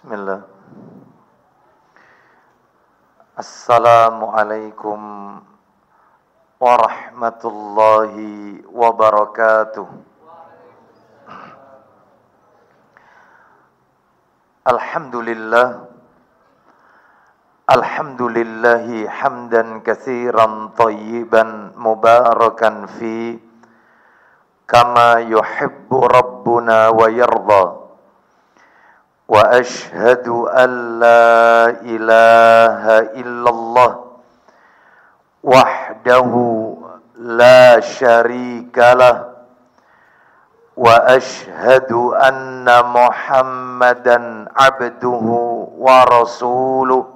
Bismillah. Assalamualaikum warahmatullahi wabarakatuh. Alhamdulillah. Alhamdulillahi hamdan katsiran thayyiban mubarakan fi kama yuhibbu rabbuna wa yarda. Wa ashhadu an la ilaha illallah wahdahu la syarikalah wa ashhadu anna Muhammadan abduhu wa rasuluh.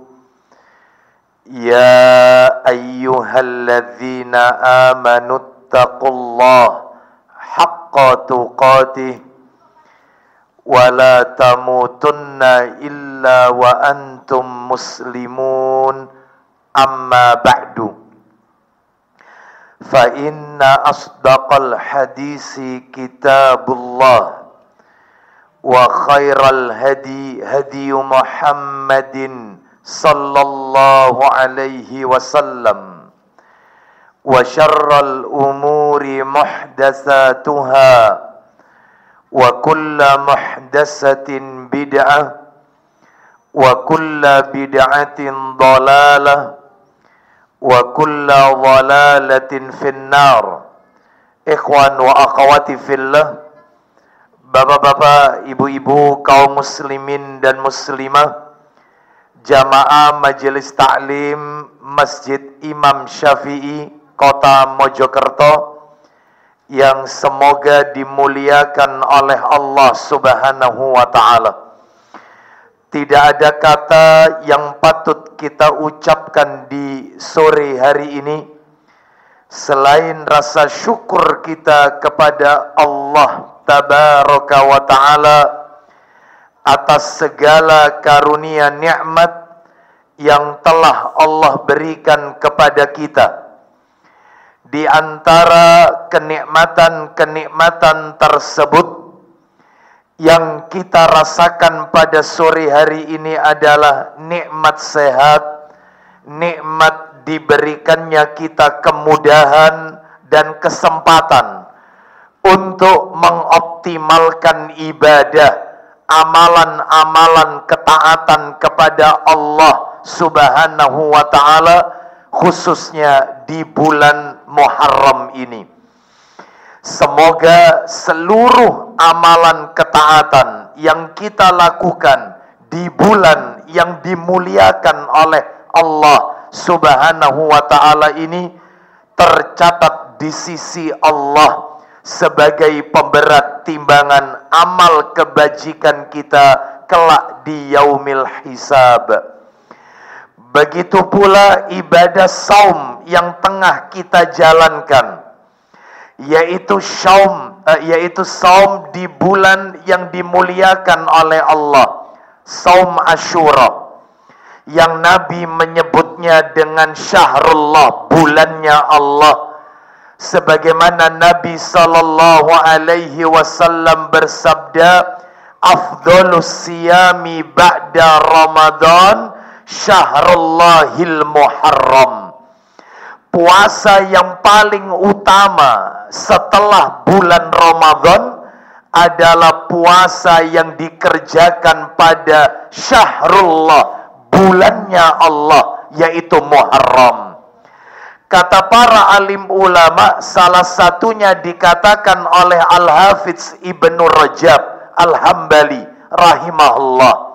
Ya ayyuhalladzina amanu taqullaha haqqa tuqatih wa la tamutunna illa wa antum muslimun, amma ba'du. Fa inna asdaqal hadisi kitabullah wa khairal hadi hadi Muhammadin sallallahu alaihi wasallam wa syarral umuri muhdatsatuha wa kulla muhdatsatin bid'ah wa kulla bid'atin dhalalah wa kulla dhalalatin finnar. Ikhwan wa akhwati fillah, bapak-bapak, ibu-ibu, kaum muslimin dan muslimah, jamaah majelis taklim Masjid Imam Syafi'i Kota Mojokerto yang semoga dimuliakan oleh Allah Subhanahu wa ta'ala. Tidak ada kata yang patut kita ucapkan di sore hari ini selain rasa syukur kita kepada Allah Tabaraka wa ta'ala atas segala karunia nikmat yang telah Allah berikan kepada kita. Di antara kenikmatan-kenikmatan tersebut yang kita rasakan pada sore hari ini adalah nikmat sehat, nikmat diberikannya kita kemudahan dan kesempatan untuk mengoptimalkan ibadah, amalan-amalan ketaatan kepada Allah Subhanahu wa ta'ala, khususnya di bulan Muharram ini. Semoga seluruh amalan ketaatan yang kita lakukan di bulan yang dimuliakan oleh Allah Subhanahu wa ta'ala ini tercatat di sisi Allah sebagai pemberat timbangan amal kebajikan kita kelak di yaumil hisab. Begitu pula ibadah saum yang tengah kita jalankan, yaitu saum di bulan yang dimuliakan oleh Allah, saum Asyura, yang Nabi menyebutnya dengan syahrullah, bulannya Allah, sebagaimana Nabi sallallahu alaihi wasallam bersabda, afdhalus siyami ba'da Ramadan Syahrullahil Muharram. Puasa yang paling utama setelah bulan Ramadan adalah puasa yang dikerjakan pada Syahrullah, bulannya Allah, yaitu Muharram. Kata para alim ulama, salah satunya dikatakan oleh Al-Hafidz Ibnu Rajab Al-Hambali rahimahullah.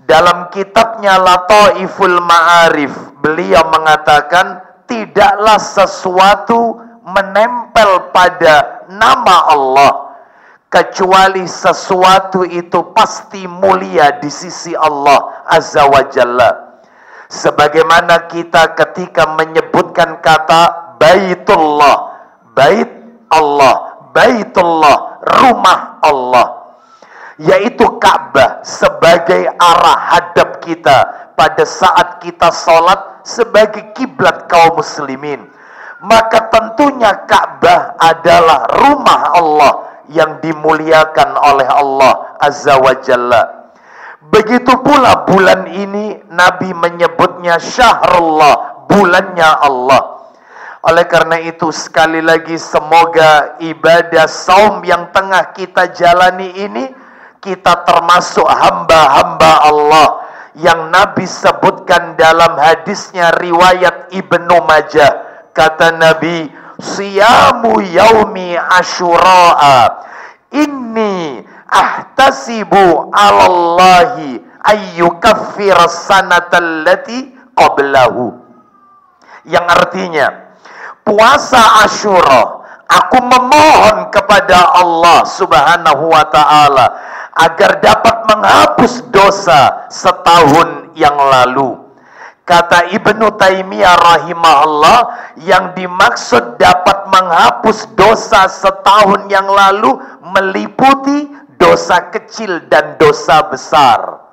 Dalam kitabnya Lataiful Ma'arif, beliau mengatakan tidaklah sesuatu menempel pada nama Allah kecuali sesuatu itu pasti mulia di sisi Allah Azza wa Jalla. Sebagaimana kita ketika menyebutkan kata Baitullah, Bait Allah, Baitullah, rumah Allah, yaitu Ka'bah sebagai arah hadap kita pada saat kita sholat sebagai kiblat kaum muslimin. Maka tentunya Ka'bah adalah rumah Allah yang dimuliakan oleh Allah Azza wa Jalla. Begitu pula bulan ini Nabi menyebutnya syahrullah, bulannya Allah. Oleh karena itu sekali lagi semoga ibadah saum yang tengah kita jalani ini, kita termasuk hamba-hamba Allah yang Nabi sebutkan dalam hadisnya riwayat Ibnu Majah. Kata Nabi, siyamu yaumi asyura'a inni ahtasibu 'alallahi ayyukaffira sanatal lati qablahu. Yang artinya, puasa Asyura, aku memohon kepada Allah Subhanahu wa ta'ala agar dapat menghapus dosa setahun yang lalu. Kata Ibnu Taimiyah rahimahullah, yang dimaksud dapat menghapus dosa setahun yang lalu meliputi dosa kecil dan dosa besar.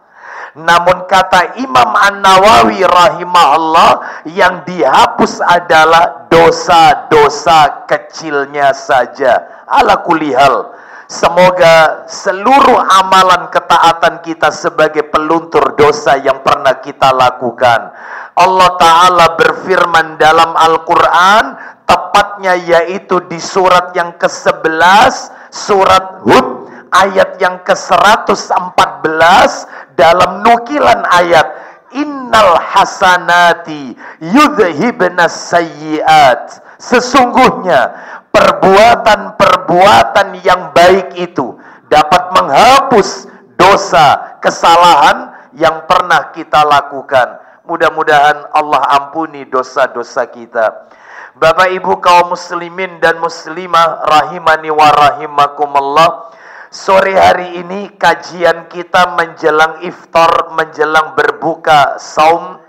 Namun kata Imam An-Nawawi rahimahullah, yang dihapus adalah dosa-dosa kecilnya saja. Ala kulli hal, semoga seluruh amalan ketaatan kita sebagai peluntur dosa yang pernah kita lakukan. Allah Ta'ala berfirman dalam Al-Quran, tepatnya yaitu di surat yang ke-11, surat Hud, ayat yang ke-114, dalam nukilan ayat, innal hasanati yudhibnas sayyiat. Sesungguhnya perbuatan-perbuatan yang baik itu dapat menghapus dosa, kesalahan yang pernah kita lakukan. Mudah-mudahan Allah ampuni dosa-dosa kita. Bapak Ibu kaum muslimin dan muslimah rahimani wa rahimakumullah, sore hari ini kajian kita menjelang iftar, menjelang berbuka saum.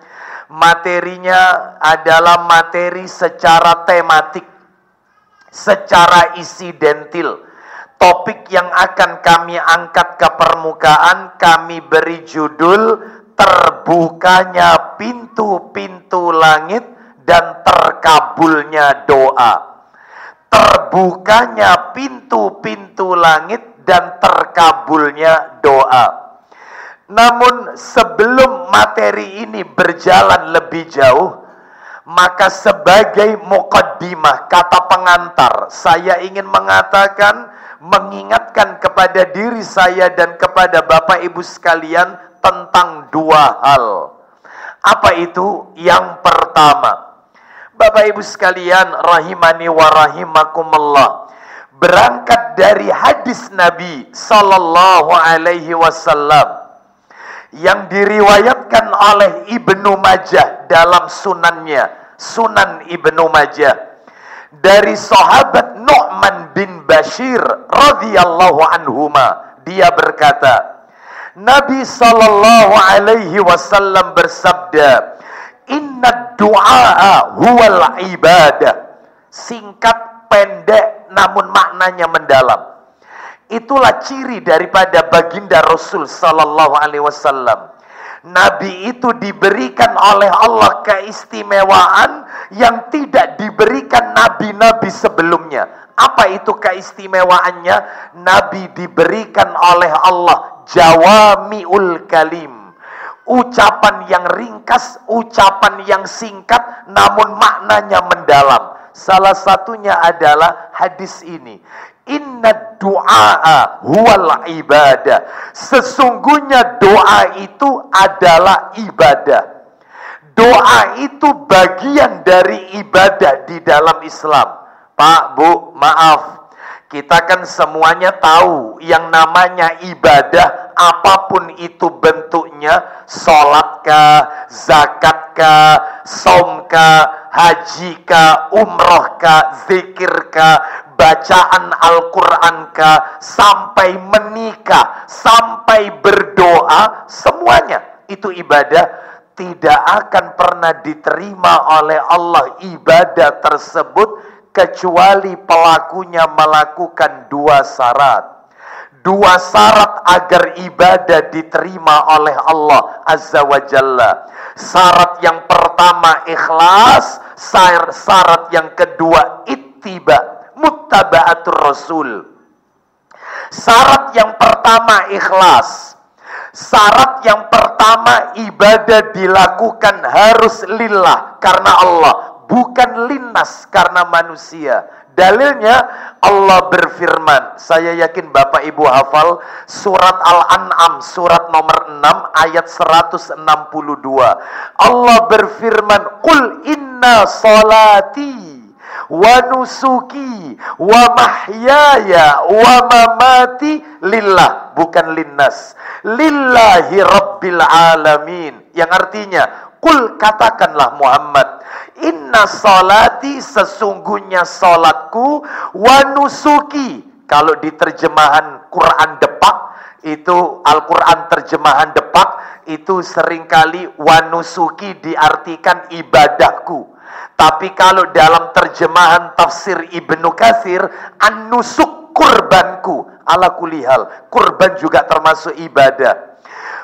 Materinya adalah materi secara tematik, secara isidentil. Topik yang akan kami angkat ke permukaan kami beri judul terbukanya pintu-pintu langit dan terkabulnya doa. Terbukanya pintu-pintu langit dan terkabulnya doa. Namun sebelum materi ini berjalan lebih jauh, maka sebagai muqaddimah, kata pengantar, saya ingin mengatakan, mengingatkan kepada diri saya dan kepada Bapak Ibu sekalian tentang dua hal. Apa itu? Yang pertama, Bapak Ibu sekalian rahimani wa rahimakumullah, berangkat dari hadis Nabi sallallahu alaihi wasallam yang diriwayatkan oleh Ibnu Majah dalam sunannya, Sunan Ibnu Majah, dari sahabat Nu'man bin Bashir radhiyallahu anhuma. Dia berkata, Nabi sallallahu alaihi wasallam bersabda, inna du'a huwal ibadah. Singkat, pendek, namun maknanya mendalam. Itulah ciri daripada baginda Rasul sallallahu alaihi wasallam. Nabi itu diberikan oleh Allah keistimewaan yang tidak diberikan nabi-nabi sebelumnya. Apa itu keistimewaannya? Nabi diberikan oleh Allah jawami'ul kalim, ucapan yang ringkas, ucapan yang singkat, namun maknanya mendalam. Salah satunya adalah hadis ini, inna du'a huwal ibadah. Sesungguhnya doa itu adalah ibadah. Doa itu bagian dari ibadah di dalam Islam. Pak, Bu, maaf, kita kan semuanya tahu yang namanya ibadah, apapun itu bentuknya, sholatkah, zakatkah, saumkah, hajikah, umrohkah, zikirkah, bacaan Al-Qur'ankah, sampai menikah, sampai berdoa, semuanya itu ibadah. Tidak akan pernah diterima oleh Allah ibadah tersebut kecuali pelakunya melakukan dua syarat. Dua syarat agar ibadah diterima oleh Allah Azza wa Jalla. Syarat yang pertama ikhlas, syarat yang kedua ittiba, muttaba'atur rasul. Syarat yang pertama ikhlas. Syarat yang pertama, ibadah dilakukan harus lillah, karena Allah, bukan linnas, karena manusia. Dalilnya Allah berfirman, saya yakin Bapak Ibu hafal surat Al-An'am, surat nomor 6 ayat 162. Allah berfirman, "Qul inna salati wa nusuki wa mahyaya wa mamati lillah," bukan linnas, lillahi rabbil alamin, yang artinya, qul, katakanlah Muhammad, inna salati, sesungguhnya salatku, wa nusuki, kalau di terjemahan Quran Depak, itu Al-Quran terjemahan Depak, itu seringkali wa nusuki diartikan ibadahku. Tapi kalau dalam terjemahan tafsir Ibnu Katsir, an-nusuk, kurbanku. Ala kulihal, kurban juga termasuk ibadah.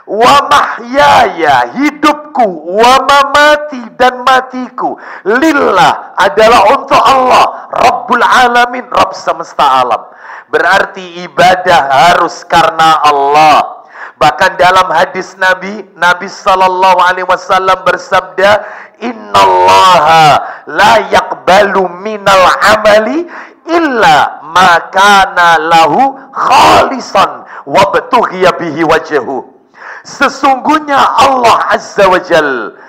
Wa mahyaya, hidupku, wa mamati, dan matiku, lillah, adalah untuk Allah, Rabbul Alamin, Rabb semesta alam. Berarti ibadah harus karena Allah. Bahkan dalam hadis Nabi sallallahu alaihi wasallam bersabda, "Innallaha la yaqbalu minal amali illa ma kana lahu khalisan wa batughiya bihi wajhu." Sesungguhnya Allah Azza wa Jal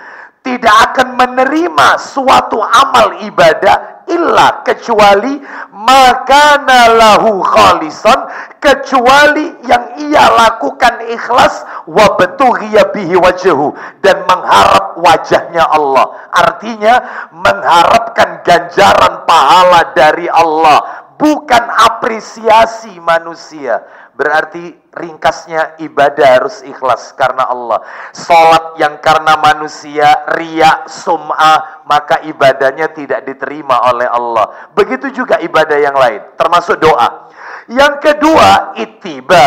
tidak akan menerima suatu amal ibadah illa, kecuali makana lahu khalisan, kecuali yang ia lakukan ikhlas, wa batughiya bihi wajhu, dan mengharap wajahnya Allah. Artinya mengharapkan ganjaran pahala dari Allah, bukan apresiasi manusia. Berarti ringkasnya, ibadah harus ikhlas karena Allah. Salat yang karena manusia, riya, sum'ah, maka ibadahnya tidak diterima oleh Allah. Begitu juga ibadah yang lain, termasuk doa. Yang kedua, ittiba,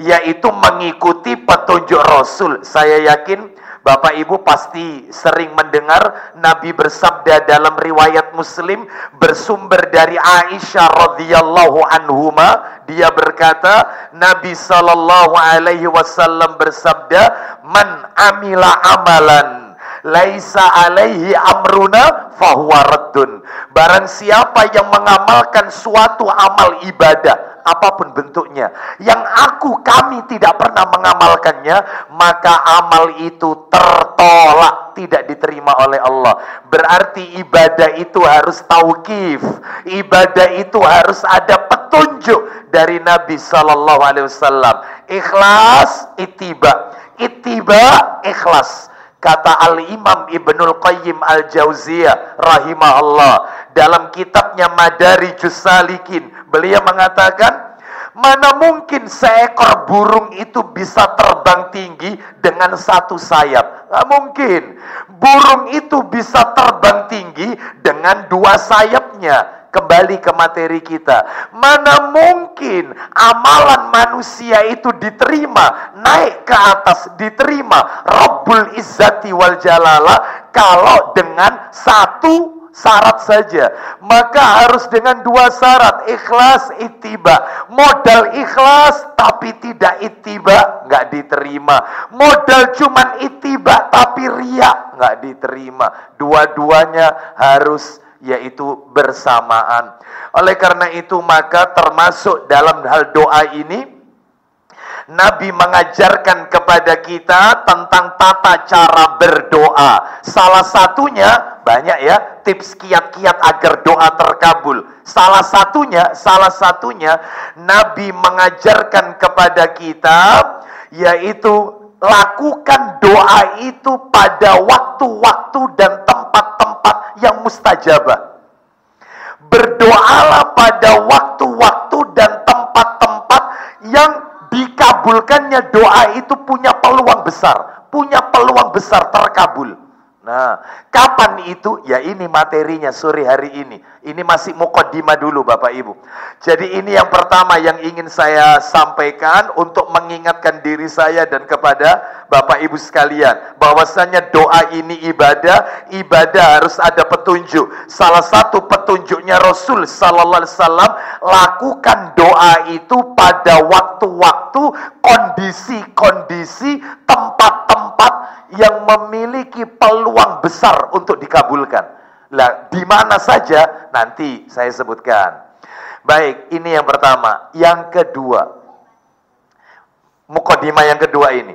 yaitu mengikuti petunjuk Rasul. Saya yakin Bapak Ibu pasti sering mendengar Nabi bersabda dalam riwayat Muslim, bersumber dari Aisyah radhiyallahu anhuma. Dia berkata, Nabi sallallahu alaihi wasallam bersabda, "Man amila amalan laisa alaihi amruna fahuwa raddun." Barang siapa yang mengamalkan suatu amal ibadah, apapun bentuknya, yang kami tidak pernah mengamalkannya, maka amal itu tertolak, tidak diterima oleh Allah. Berarti ibadah itu harus tauqif, ibadah itu harus ada petunjuk dari Nabi sallallahu alaihi wasallam. Ikhlas, ittiba, ittiba, ikhlas. Kata Al-Imam Ibnul Qayyim Al-Jauziyah rahimahullah dalam kitabnya Madarijus Salikin, beliau mengatakan, mana mungkin seekor burung itu bisa terbang tinggi dengan satu sayap? Nggak mungkin. Burung itu bisa terbang tinggi dengan dua sayapnya. Kembali ke materi kita, mana mungkin amalan manusia itu diterima, naik ke atas, diterima Rabbul Izzati wal Jalalah, kalau dengan satu syarat saja. Maka harus dengan dua syarat, ikhlas, ittiba. Modal ikhlas tapi tidak ittiba, nggak diterima. Modal cuman ittiba tapi riya, nggak diterima. Dua-duanya harus, yaitu bersamaan. Oleh karena itu, maka termasuk dalam hal doa ini, Nabi mengajarkan kepada kita tentang tata cara berdoa. Salah satunya, banyak ya tips kiat-kiat agar doa terkabul. Salah satunya Nabi mengajarkan kepada kita, yaitu lakukan doa itu pada waktu-waktu dan tempat-tempat yang mustajabah. Berdoalah pada waktu-waktu dan tempat-tempat yang dikabulkannya doa itu punya peluang besar terkabul. Nah, kapan itu? Ya ini materinya sore hari ini. Ini masih muqaddimah dulu Bapak Ibu. Jadi ini yang pertama yang ingin saya sampaikan untuk mengingatkan diri saya dan kepada Bapak Ibu sekalian, bahwasanya doa ini ibadah harus ada petunjuk. Salah satu petunjuknya Rasul sallallahu alaihi wasallam Lakukan doa itu pada waktu-waktu, kondisi-kondisi, tempat-tempat yang memiliki peluang besar untuk dikabulkan. Lah, di mana saja nanti saya sebutkan. Baik, ini yang pertama. Yang kedua, mukadimah yang kedua ini.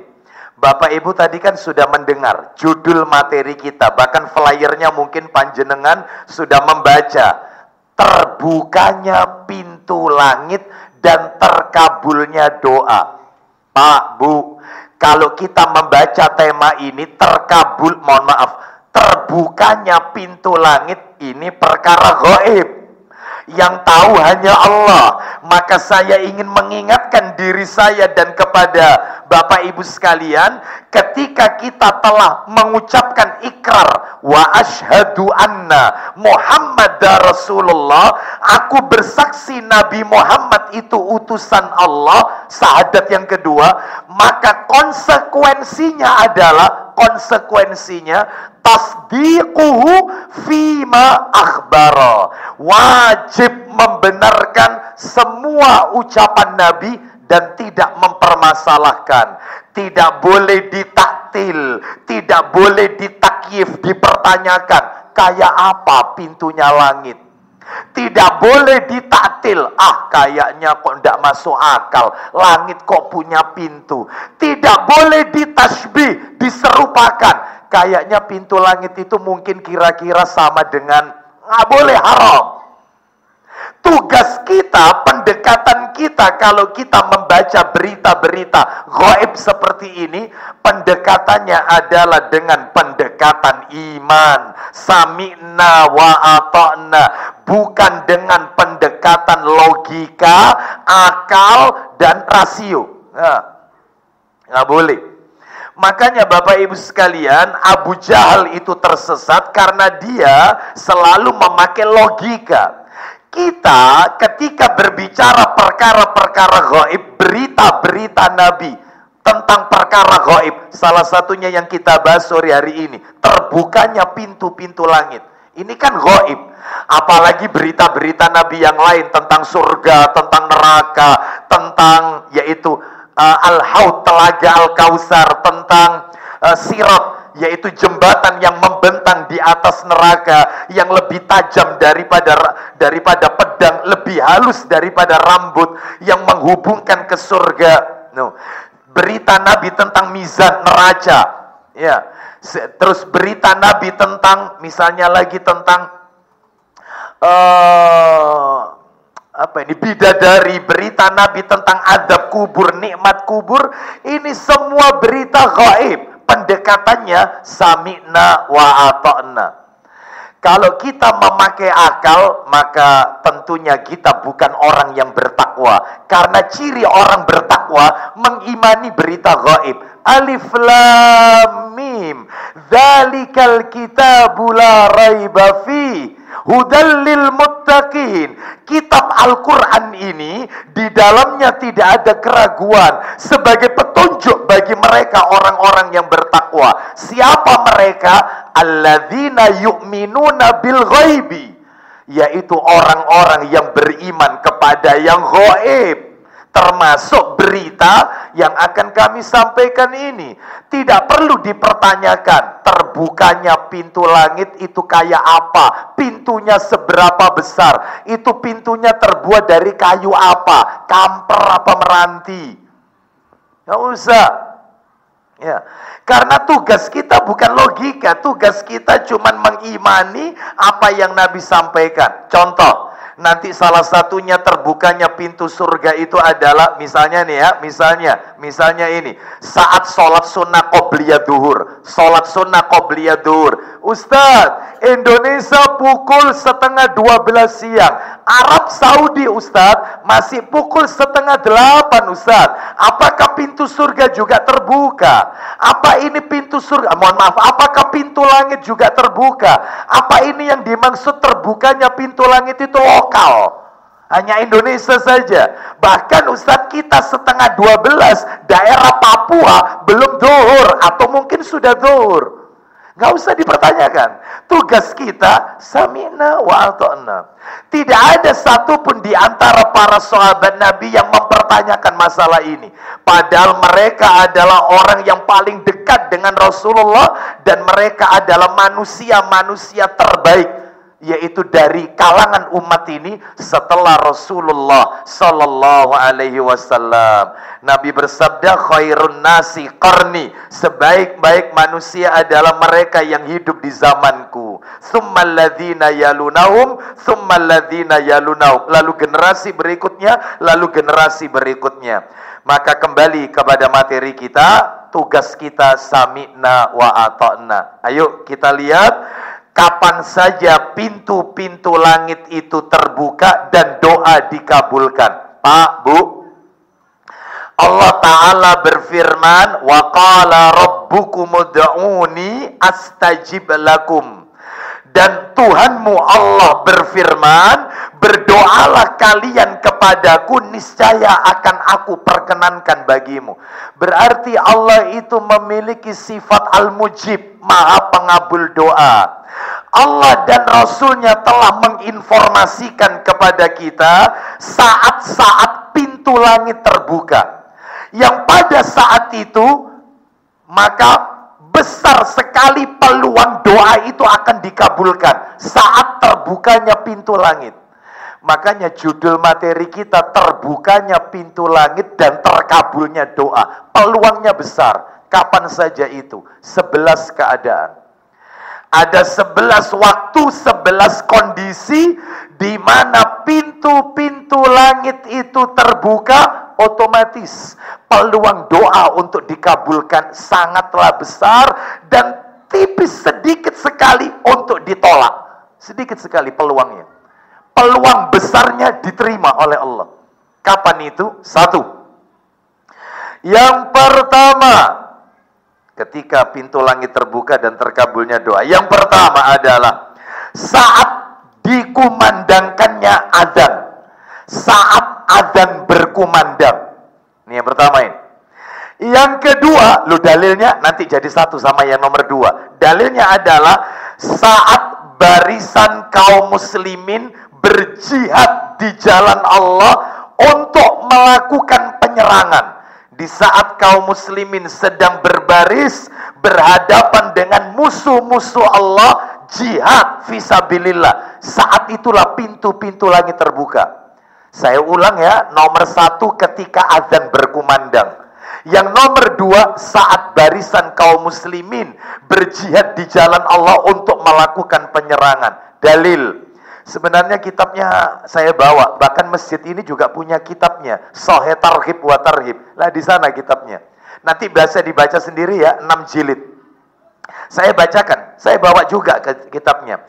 Bapak Ibu tadi kan sudah mendengar judul materi kita, bahkan flyernya mungkin panjenengan sudah membaca. Terbukanya pintu langit dan terkabulnya doa. Pak, Bu, kalau kita membaca tema ini terbukanya pintu langit ini perkara gaib yang tahu hanya Allah. Maka saya ingin mengingatkan diri saya dan kepada Bapak Ibu sekalian, ketika kita telah mengucapkan ikrar wa asyhadu anna Muhammadar Rasulullah, aku bersaksi Nabi Muhammad itu utusan Allah, syahadat yang kedua, maka konsekuensinya tasdiquhu fima akhbara. Wajib membenarkan semua ucapan Nabi dan tidak mempermasalahkan. Tidak boleh ditaktil, tidak boleh ditakyif, dipertanyakan kayak apa pintunya langit. Tidak boleh ditaktil, kayaknya kok tidak masuk akal, langit kok punya pintu. Tidak boleh ditasbih, diserupakan, kayaknya pintu langit itu mungkin kira-kira sama dengan, nggak boleh, haram. Tugas kita, pendekatan kita, kalau kita membaca berita-berita gaib seperti ini, pendekatannya adalah dengan pendekatan iman, sami'na wa ata'na, bukan dengan pendekatan logika, akal, dan rasio. Nggak boleh. Makanya Bapak Ibu sekalian, Abu Jahal itu tersesat karena dia selalu memakai logika. Kita ketika berbicara perkara-perkara gaib, berita-berita Nabi tentang perkara gaib, salah satunya yang kita bahas sore hari ini, terbukanya pintu-pintu langit. Ini kan gaib. Apalagi berita-berita Nabi yang lain tentang surga, tentang neraka, tentang yaitu Al-Haud, telaga Al-Kausar, tentang Sirat, yaitu jembatan yang membentang di atas neraka, yang lebih tajam daripada pedang, lebih halus daripada rambut, yang menghubungkan ke surga. Berita Nabi tentang mizan neraca, ya. Terus berita Nabi tentang, misalnya lagi tentang bidadari, berita Nabi tentang adab kubur, nikmat kubur. Ini semua berita gaib. Pendekatannya sami'na wa ata'na. Kalau kita memakai akal, maka tentunya kita bukan orang yang bertakwa. Karena ciri orang bertakwa mengimani berita gaib. Alif lam mim, dzalikal kitabu la raiba fi, hudal lil muttaqin. Kitab Al-Quran ini di dalamnya tidak ada keraguan, sebagai petunjuk bagi mereka orang-orang yang bertakwa. Siapa mereka? Alladzina yu'minuna bil ghaibi, yaitu orang-orang yang beriman kepada yang gaib. Termasuk berita yang akan kami sampaikan ini. Tidak perlu dipertanyakan terbukanya pintu langit itu kayak apa, pintunya seberapa besar, itu pintunya terbuat dari kayu apa, kamper apa meranti. Nggak usah. Ya, karena tugas kita bukan logika, tugas kita cuma mengimani apa yang Nabi sampaikan. Contoh, nanti salah satunya terbukanya pintu surga itu adalah misalnya nih ya, misalnya ini, saat sholat sunnah qobliyah duhur, Ustadz, Indonesia pukul 11:30 siang, Arab Saudi Ustadz masih pukul 7:30 Ustadz. Apakah pintu surga juga terbuka? Apa ini pintu surga? Apakah pintu langit juga terbuka? Apa ini yang dimaksud terbukanya pintu langit itu lokal? Hanya Indonesia saja. Bahkan Ustadz kita 11:30 daerah Papua belum zuhur atau mungkin sudah zuhur. Nggak usah dipertanyakan. Tugas kita sami'na wa ata'na. Tidak ada satupun di antara para sahabat Nabi yang mempertanyakan masalah ini. Padahal mereka adalah orang yang paling dekat dengan Rasulullah dan mereka adalah manusia-manusia terbaik, yaitu dari kalangan umat ini setelah Rasulullah sallallahu alaihi wasallam. Nabi bersabda, khairun nasi qarni, sebaik-baik manusia adalah mereka yang hidup di zamanku. Tsummal ladzina yalunahum, tsummal ladzina yalunahum, lalu generasi berikutnya, lalu generasi berikutnya. Maka kembali kepada materi kita, tugas kita sami'na wa ata'na. Ayo kita lihat kapan saja pintu-pintu langit itu terbuka dan doa dikabulkan. Pak, Bu, Allah Ta'ala berfirman, wa qala rabbukum ud'uni astajib lakum. Dan Tuhanmu Allah berfirman, berdoalah kalian kepadaku, niscaya akan aku perkenankan bagimu. Berarti Allah itu memiliki sifat al-mujib, maha pengabul doa. Allah dan Rasulnya telah menginformasikan kepada kita saat-saat pintu langit terbuka, yang pada saat itu maka besar sekali peluang doa itu akan dikabulkan saat terbukanya pintu langit. Makanya judul materi kita, terbukanya pintu langit dan terkabulnya doa. Peluangnya besar. Kapan saja itu? 11 keadaan. Ada 11 waktu, 11 kondisi di mana pintu-pintu langit itu terbuka, otomatis peluang doa untuk dikabulkan sangatlah besar dan tipis sedikit sekali untuk ditolak. Sedikit sekali peluangnya. Peluang besarnya diterima oleh Allah. Kapan itu? 1. Yang pertama, ketika pintu langit terbuka dan terkabulnya doa. Yang pertama adalah saat dikumandangkannya azan. Saat azan berkumandang. Ini yang pertama ini. Yang kedua, lu dalilnya nanti jadi satu sama yang nomor 2. Dalilnya adalah saat barisan kaum muslimin berjihad di jalan Allah untuk melakukan penyerangan. Di saat kaum muslimin sedang berbaris berhadapan dengan musuh-musuh Allah, jihad fisabilillah, saat itulah pintu-pintu langit terbuka. Saya ulang ya, nomor 1 ketika azan berkumandang. Yang nomor 2 saat barisan kaum muslimin berjihad di jalan Allah untuk melakukan penyerangan. Dalil. Sebenarnya kitabnya saya bawa, bahkan masjid ini juga punya kitabnya, Sahih Targhib wa Tarhib. Lah di sana kitabnya. Nanti biasa dibaca sendiri ya, 6 jilid. Saya bacakan, saya bawa juga ke kitabnya.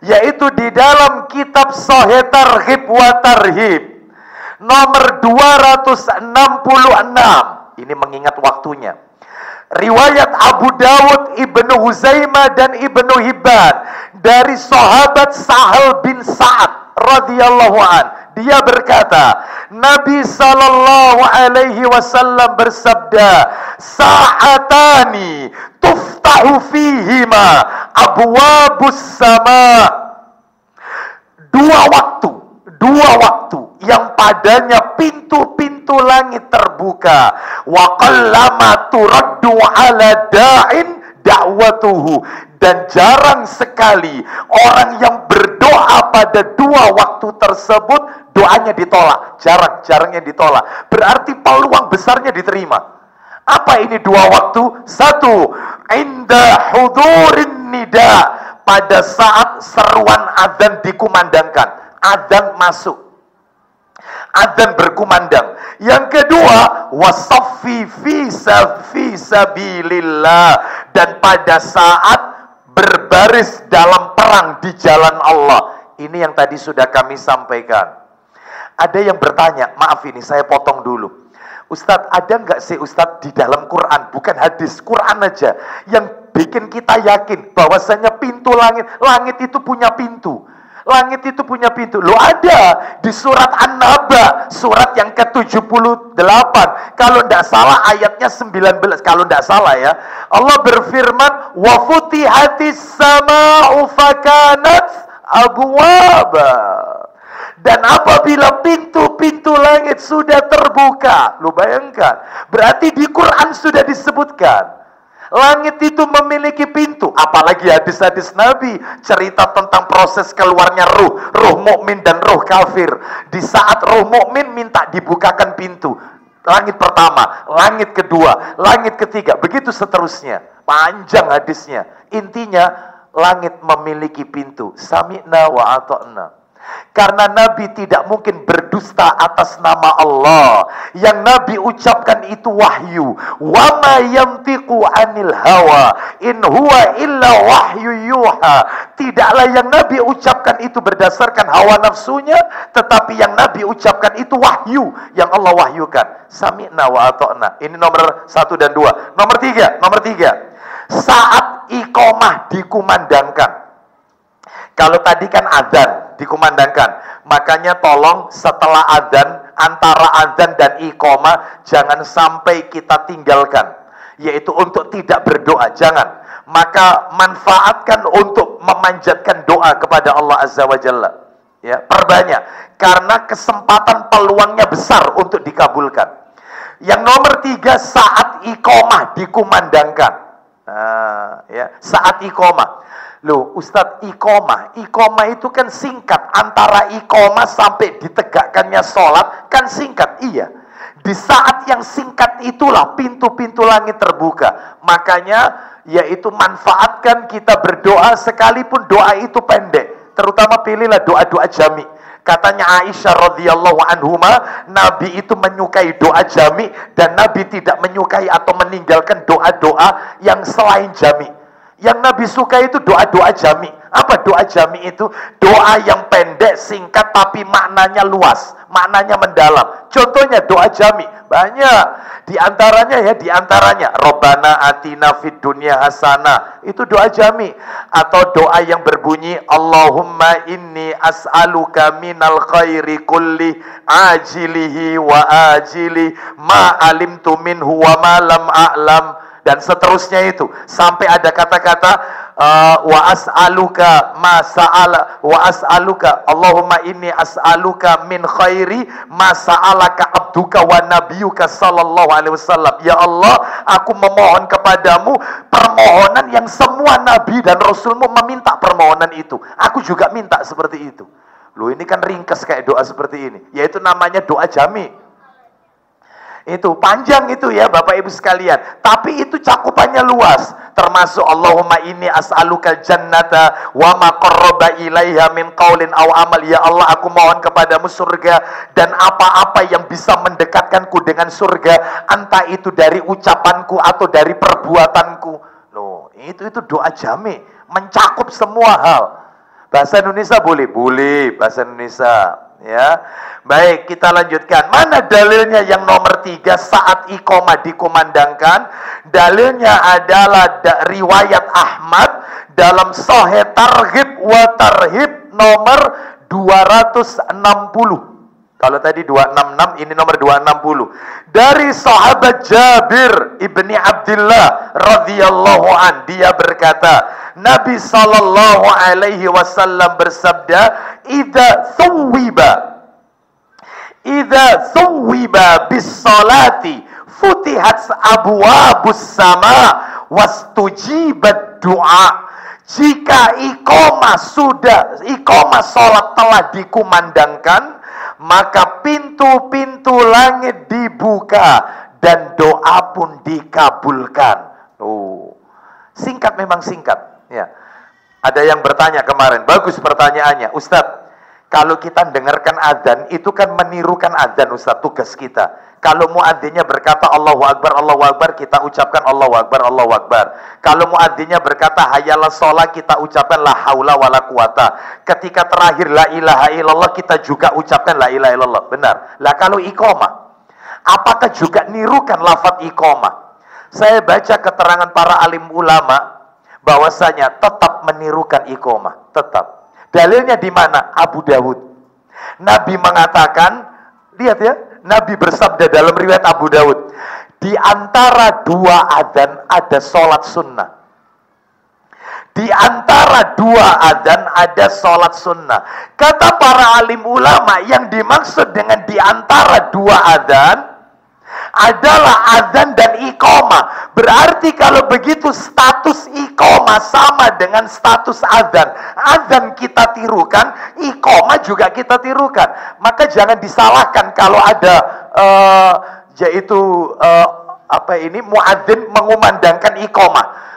Yaitu di dalam kitab Sahih Targhib wa Tarhib nomor 266. Ini mengingat waktunya. Riwayat Abu Dawud, Ibnu Huzaimah dan Ibnu Hibban dari sahabat Sahal bin Sa'ad radhiyallahu an. Dia berkata, Nabi sallallahu alaihi wasallam bersabda, "Sa'atani tuftahu fihima abwabus sama." Dua waktu yang padanya pintu-pintu langit terbuka. Wa qallama turaddu ala da'in da'watuhu. Dan jarang sekali orang yang berdoa pada dua waktu tersebut doanya ditolak. Jarang yang ditolak. Berarti peluang besarnya diterima. Apa ini dua waktu? 1, inda hudurin nida, pada saat seruan azan dikumandangkan. Azan masuk, azan berkumandang. Yang kedua, wasaffi fi sabilillah, dan pada saat berbaris dalam perang di jalan Allah. Ini yang tadi sudah kami sampaikan. Ada yang bertanya, maaf ini saya potong dulu, Ustadz, ada nggak sih Ustadz di dalam Quran, bukan hadis, Quran aja, yang bikin kita yakin bahwasanya pintu langit itu punya pintu. Langit itu punya pintu. Loh, ada di surat An-Naba, surat yang ke-78. Kalau tidak salah ayatnya 19. Kalau tidak salah ya. Allah berfirman, "Wa futihatis sama'u fakanat abwaba." Dan apabila pintu-pintu langit sudah terbuka, lu bayangkan, berarti di Quran sudah disebutkan langit itu memiliki pintu. Apalagi hadis-hadis Nabi cerita tentang proses keluarnya roh mukmin dan roh kafir. Di saat roh mukmin minta dibukakan pintu, langit pertama, langit kedua, langit ketiga, begitu seterusnya. Panjang hadisnya. Intinya langit memiliki pintu. Sami'na wa ata'na. Karena Nabi tidak mungkin berdusta atas nama Allah. Yang Nabi ucapkan itu wahyu. Wa ma yantiqu 'anil hawa in huwa illa wahyu yuha. Tidaklah yang Nabi ucapkan itu berdasarkan hawa nafsunya, tetapi yang Nabi ucapkan itu wahyu yang Allah wahyukan. Sami'na wa ata'na. Ini nomor 1 dan 2. Nomor 3. Saat iqamah dikumandangkan. Kalau tadi kan adzan dikumandangkan, makanya tolong setelah adzan, antara adzan dan iqamah jangan sampai kita tinggalkan, yaitu untuk tidak berdoa, jangan. Maka manfaatkan untuk memanjatkan doa kepada Allah Azza wa Jalla. Ya, perbanyak, karena kesempatan peluangnya besar untuk dikabulkan. Yang nomor 3, saat iqamah dikumandangkan. Ya, saat iqamah. Loh, Ustadz, iqamah itu kan singkat. Antara iqamah sampai ditegakkannya sholat kan singkat. Iya, di saat yang singkat itulah pintu-pintu langit terbuka. Makanya yaitu manfaatkan kita berdoa sekalipun doa itu pendek. Terutama pilihlah doa-doa jami. Katanya Aisyah radhiyallahu anhuma, Nabi itu menyukai doa jami, dan Nabi tidak menyukai atau meninggalkan doa-doa yang selain jami. Yang Nabi suka itu doa-doa jami. Apa doa jami itu? Doa yang pendek, singkat, tapi maknanya luas, maknanya mendalam. Contohnya doa jami banyak. Di antaranya Rabbana atina fid dunya hasanah. Itu doa jami. Atau doa yang berbunyi Allahumma inni as'aluka minal khairi kulli ajilihi wa ajili ma alimtu minhu wa ma lam a'lam. Dan seterusnya itu sampai ada kata-kata wa as'aluka ma sa'ala wa as'aluka Allahumma inni as'aluka min khairi ma sa'alaka abduka wa nabiyuka sallallahu alaihi wasallam. Ya Allah, aku memohon kepadamu permohonan yang semua nabi dan rasulmu meminta permohonan itu. Aku juga minta seperti itu. Loh, ini kan ringkas kayak doa seperti ini, yaitu namanya doa jami. Itu panjang itu ya Bapak Ibu sekalian, tapi itu cakupannya luas, termasuk Allahumma inni as'alukal jannata wa ma qarraba ilaiha min qaulin aw amal. Ya Allah, aku mohon kepadamu surga dan apa-apa yang bisa mendekatkanku dengan surga, entah itu dari ucapanku atau dari perbuatanku. Loh, itu doa jami, mencakup semua hal. Bahasa Indonesia boleh bahasa Indonesia. Ya, baik, kita lanjutkan. Mana dalilnya yang nomor 3, saat iqamah dikumandangkan? Dalilnya adalah riwayat Ahmad dalam Sahih Targhib wa Tarhib nomor 260. Kalau tadi 266, ini nomor 260. Dari sahabat Jabir ibni Abdullah radhiyallahu an, dia berkata, Nabi sallallahu alaihi wasallam bersabda, idza thuwiba bis salati futihat abwabus sama wastujibat du'a. Jika iqamah salat telah dikumandangkan, maka pintu-pintu langit dibuka dan doa pun dikabulkan. Oh, singkat, memang singkat. Ya. Ada yang bertanya kemarin, bagus pertanyaannya, Ustadz. Kalau kita dengarkan adzan, itu kan menirukan adzan, Ustadz, tugas kita. Kalau muadzinnya berkata Allahu Akbar, kita ucapkan Allahu Akbar. Kalau muadzinnya berkata hayalah sholat, kita ucapkan la haula wala quwata. Ketika terakhir la ilaha illallah, kita juga ucapkan la ilaha illallah. Benar. Lah kalau iqamah, apakah juga nirukan lafaz iqamah? Saya baca keterangan para alim ulama bahwasanya tetap menirukan iqamah, tetap. Dalilnya di mana? Abu Dawud. Nabi mengatakan, lihat ya, Nabi bersabda dalam riwayat Abu Dawud, di antara dua adzan ada sholat sunnah. Di antara dua adzan ada sholat sunnah. Kata para alim ulama, yang dimaksud dengan di antara dua adzan adalah adzan dan iqamah. Berarti kalau begitu status iqamah sama dengan status adzan. Adzan kita tirukan, iqamah juga kita tirukan. Maka jangan disalahkan kalau ada muadzin mengumandangkan iqamah.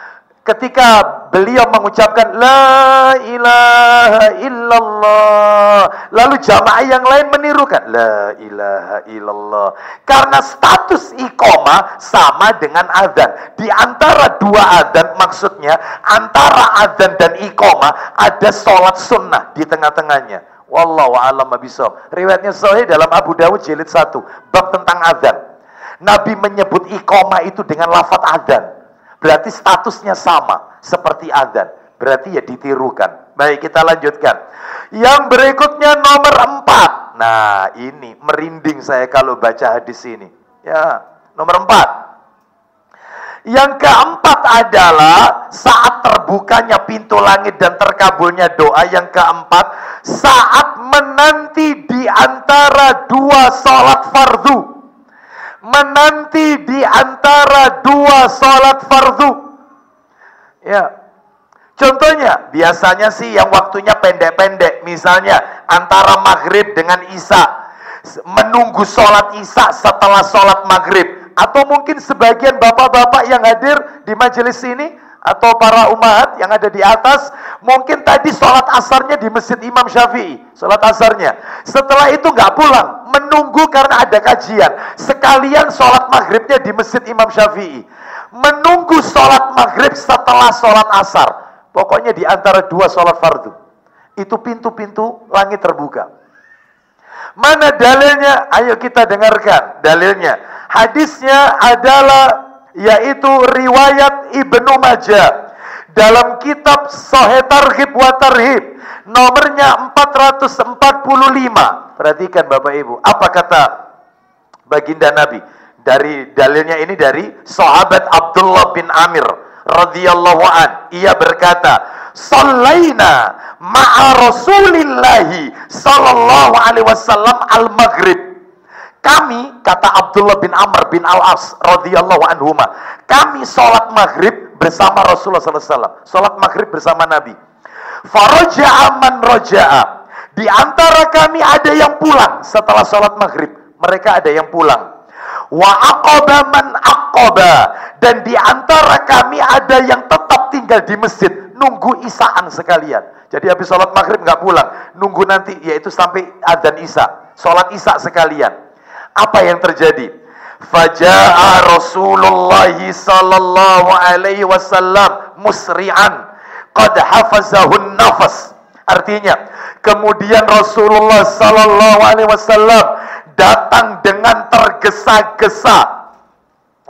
Ketika beliau mengucapkan la ilaha illallah, lalu jamaah yang lain menirukan la ilaha illallah, karena status iqamah sama dengan adzan. Di antara dua adzan, maksudnya antara adzan dan iqamah ada sholat sunnah di tengah-tengahnya. Wallahu a'lam bishawab. Riwayatnya sahih dalam Abu Dawud jilid 1 bab tentang adzan. Nabi menyebut iqamah itu dengan lafaz adzan. Berarti statusnya sama seperti adzan. Berarti ya ditirukan. Baik, kita lanjutkan. Yang berikutnya nomor 4. Nah, ini merinding saya kalau baca hadis ini. Ya, nomor 4. Yang keempat adalah saat terbukanya pintu langit dan terkabulnya doa. Yang keempat, saat menanti di antara dua sholat fardu. Menanti di antara dua sholat fardu. Ya, contohnya biasanya sih yang waktunya pendek-pendek, misalnya antara maghrib dengan isya, menunggu sholat isya setelah sholat maghrib. Atau mungkin sebagian bapak-bapak yang hadir di majelis ini, atau para umat yang ada di atas, mungkin tadi sholat asarnya di masjid Imam Syafi'i, sholat asarnya. Setelah itu nggak pulang, menunggu karena ada kajian. Sekalian sholat maghribnya di masjid Imam Syafi'i. Menunggu sholat maghrib setelah sholat asar. Pokoknya di antara dua sholat fardu. Itu pintu-pintu langit terbuka. Mana dalilnya? Ayo kita dengarkan dalilnya. Hadisnya adalah yaitu riwayat Ibnu Majah dalam kitab Sahih Targhib wa Tarhib nomornya 445. Perhatikan Bapak Ibu, apa kata baginda Nabi? Dari dalilnya ini dari sahabat Abdullah bin Amir radhiyallahu an. Ia berkata, "Shallaina ma'a Rasulillahi sallallahu alaihi wasallam al-maghrib." Kami, kata Abdullah bin Amr bin Al-As radhiyallahu anhuma, kami sholat maghrib bersama Rasulullah SAW. Sholat maghrib bersama Nabi. Faraja'a man raja'a. Di antara kami ada yang pulang setelah sholat maghrib. Mereka ada yang pulang. Wa aqaba man aqaba. Dan di antara kami ada yang tetap tinggal di masjid, nunggu isaan sekalian. Jadi habis sholat maghrib nggak pulang, nunggu nanti, yaitu sampai adzan isya, sholat isya sekalian. Apa yang terjadi? Faja'a Rasulullah sallallahu alaihi wasallam musri'an qad hafazahun nafas. Artinya, kemudian Rasulullah sallallahu alaihi wasallam datang dengan tergesa-gesa.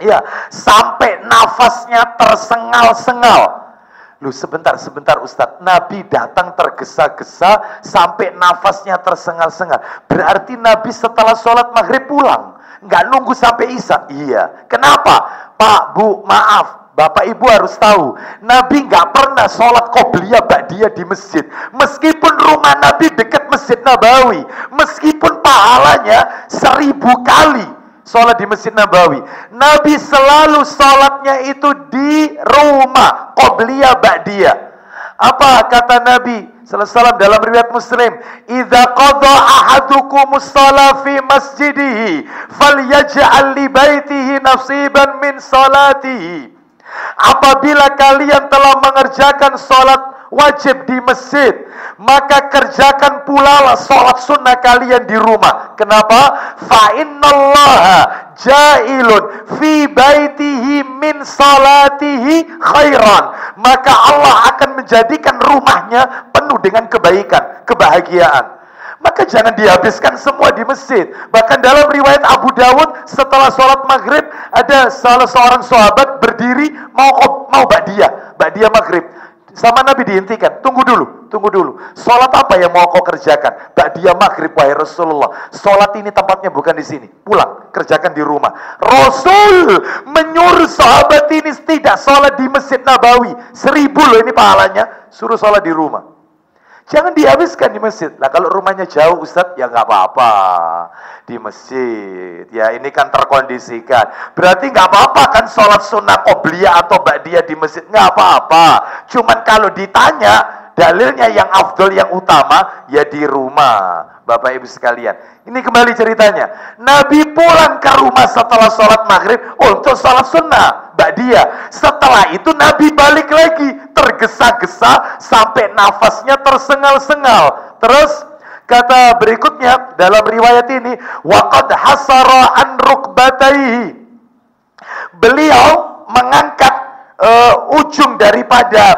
Ya, sampai nafasnya tersengal-sengal. Loh, sebentar Ustadz, Nabi datang tergesa-gesa sampai nafasnya tersengal-sengal. Berarti Nabi setelah sholat maghrib pulang, nggak nunggu sampai isya. Iya. Kenapa? Pak, Bu, maaf, Bapak Ibu harus tahu, Nabi nggak pernah sholat qobliyah ba'diyah di masjid. Meskipun rumah Nabi dekat Masjid Nabawi, meskipun pahalanya 1000 kali sholat di Masjid Nabawi, Nabi selalu sholatnya itu di rumah, qobliyah ba'diyah. Apa kata Nabi sallallahu alaihi wasallam dalam riwayat Muslim? "Idza qada ahadukumus shalah fi masjidihi falyaj'al li baitihi nasiban min salatihi." Apabila kalian telah mengerjakan sholat wajib di masjid, maka kerjakan pula sholat sunnah kalian di rumah. Kenapa? Fa innallaha ja'ilun fi baitihi min salatihi khairan. Maka Allah akan menjadikan rumahnya penuh dengan kebaikan, kebahagiaan. Maka jangan dihabiskan semua di masjid. Bahkan dalam riwayat Abu Dawud, setelah sholat maghrib, ada salah seorang sahabat berdiri mau ba'diyah maghrib. Sama Nabi dihentikan, tunggu dulu. Sholat apa yang mau kau kerjakan? Ba'diyah maghrib, wahai Rasulullah. Sholat ini tempatnya bukan di sini. Pulang, kerjakan di rumah. Rasul menyuruh sahabat ini tidak sholat di Masjid Nabawi. 1000 loh ini pahalanya. Suruh sholat di rumah. Jangan dihabiskan di masjid. Lah kalau rumahnya jauh Ustadz, ya nggak apa-apa di masjid. Ya ini kan terkondisikan. Berarti nggak apa-apa kan sholat sunnah qobliyah atau ba'diyah di masjid, nggak apa-apa. Cuman kalau ditanya dalilnya yang afdol, yang utama, ya di rumah. Bapak Ibu sekalian, ini kembali ceritanya. Nabi pulang ke rumah setelah sholat maghrib untuk sholat sunnah ba'diyah. Setelah itu Nabi balik lagi, tergesa-gesa sampai nafasnya tersengal-sengal. Terus kata berikutnya dalam riwayat ini, waqad hasara an rukbatayhi. Beliau mengangkat ujung daripada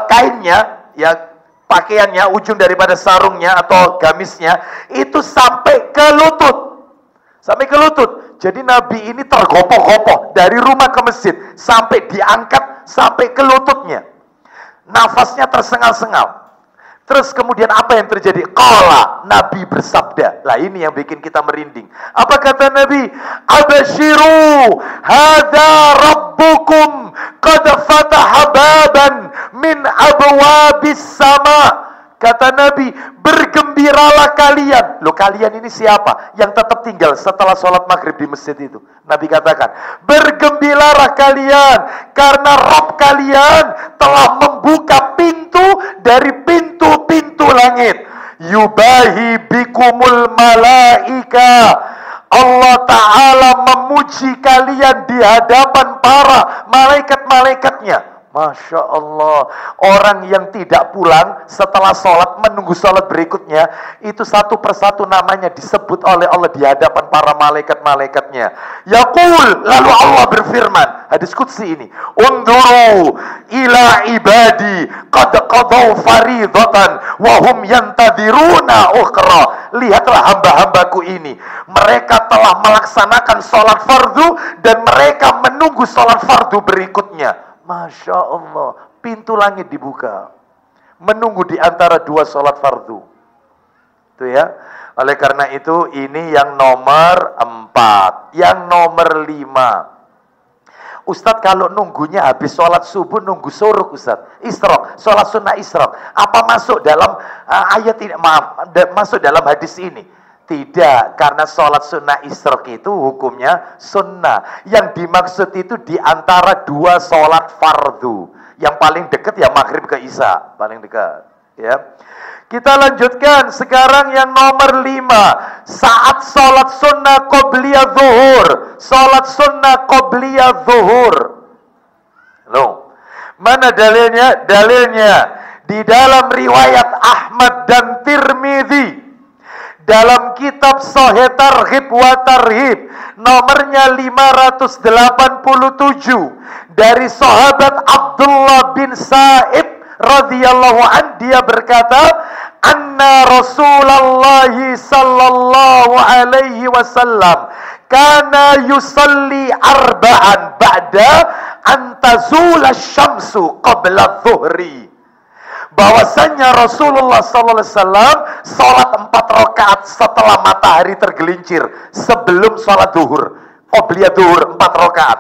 kainnya, ya pakaiannya, ujung daripada sarungnya atau gamisnya itu sampai ke lutut. Sampai ke lutut. Jadi Nabi ini tergopoh-gopoh dari rumah ke masjid sampai diangkat sampai ke lututnya. Nafasnya tersengal-sengal. Terus kemudian apa yang terjadi? Qala, Nabi bersabda. Lah ini yang bikin kita merinding. Apa kata Nabi? Abashiru hadza rabbukum qad fataha baban min abwabis sama. Kata Nabi, bergembiralah kalian. Loh, kalian ini siapa? Yang tetap tinggal setelah sholat maghrib di masjid itu. Nabi katakan, bergembiralah kalian karena Rabb kalian telah membuka pintu dari pintu-pintu langit. Yubahi bikumul malaika. Allah Ta'ala memuji kalian di hadapan para malaikat-malaikatnya. Masya Allah. Orang yang tidak pulang setelah sholat, menunggu sholat berikutnya, itu satu persatu namanya disebut oleh Allah di hadapan para malaikat-malaikatnya. Yaqul, lalu Allah berfirman, hadis qudsi ini, unduru ila ibadi qad qadaw faridatan wahum yantadiruna ukhra. Lihatlah hamba-hambaku ini, mereka telah melaksanakan sholat fardu dan mereka menunggu sholat fardu berikutnya. Masya Allah, pintu langit dibuka, menunggu di antara dua sholat fardu. Itu ya. Oleh karena itu, ini yang nomor 4. Yang nomor 5, Ustadz kalau nunggunya habis sholat subuh, nunggu suruk Ustadz, isyraq, sholat sunnah isyraq, apa masuk dalam ayat ini? Maaf, masuk dalam hadis ini? Tidak, karena sholat sunnah isyraq itu hukumnya sunnah. Yang dimaksud itu di antara dua sholat fardu. Yang paling dekat ya maghrib ke isya, paling dekat. Ya, kita lanjutkan sekarang yang nomor 5. Saat sholat sunnah qobliyah zuhur. Sholat sunnah qobliyah zuhur. Loh, mana dalilnya? Dalilnya di dalam riwayat Ahmad dan Tirmidzi. Dalam kitab Sahih Targhib wa Tarhib nomornya 587 dari sahabat Abdullah bin Sa'ib radhiyallahu an, dia berkata, anna Rasulullah sallallahu alaihi wasallam kana yusalli arba'an ba'da an tazula syamsu qabla dhuhri. Bahwasanya Rasulullah SAW sholat 4 rakaat setelah matahari tergelincir sebelum sholat duhur. Qobliyah duhur 4 rakaat.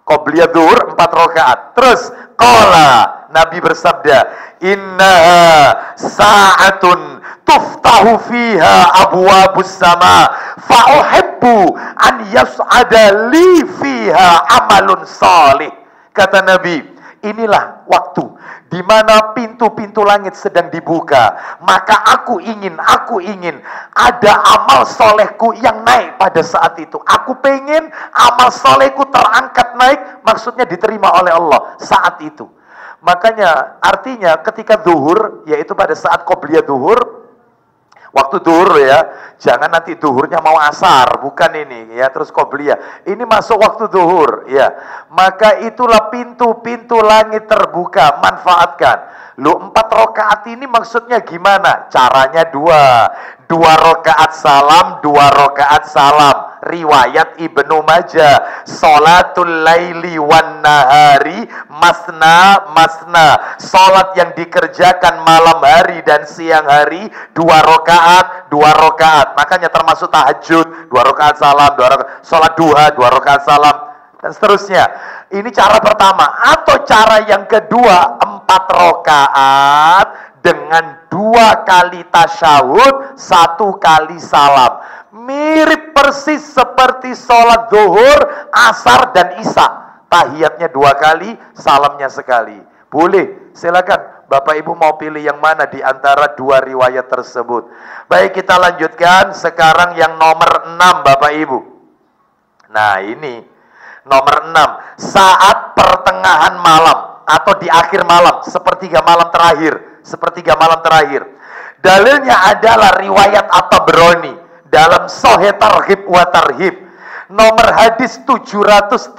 Qobliyah duhur 4 rakaat. Terus qala, Nabi bersabda, innaha sa'atun tuftahu fiha abwabus sama fa uhibbu an yas'ada li fiha amalun salih. Kata Nabi, inilah waktu di mana pintu-pintu langit sedang dibuka, maka aku ingin ada amal solehku yang naik pada saat itu. Aku pengen amal solehku terangkat naik, maksudnya diterima oleh Allah saat itu. Makanya artinya ketika zuhur, yaitu pada saat qobliyah zuhur, waktu duhur ya, jangan nanti duhurnya mau asar, bukan ini ya, terus qobliyah. Ini masuk waktu duhur ya. Maka itulah pintu-pintu langit terbuka, manfaatkan. Lu 4 rakaat ini maksudnya gimana? Caranya 2 rakaat salam, 2 rakaat salam. riwayat Ibnu Majah, salatul laili wan nahari masna masna, salat yang dikerjakan malam hari dan siang hari 2 rakaat 2 rakaat. Makanya termasuk tahajud 2 rakaat salam, 2 rakaat, salat duha 2 rakaat salam, dan seterusnya. Ini cara pertama. Atau cara yang kedua, 4 rakaat dengan 2 kali tasyahud, 1 kali salam. Mirip persis seperti sholat zuhur, asar, dan isya. Tahiyatnya 2 kali, salamnya sekali. Boleh, silakan. Bapak Ibu mau pilih yang mana di antara 2 riwayat tersebut. Baik, kita lanjutkan. Sekarang yang nomor 6, Bapak Ibu. Nah, ini nomor 6. Saat pertengahan malam atau di akhir malam, sepertiga malam terakhir. Sepertiga malam terakhir. Dalilnya adalah riwayat At-Tabrani dalam Sahih Targhib wa Tarhib, nomor hadis 786,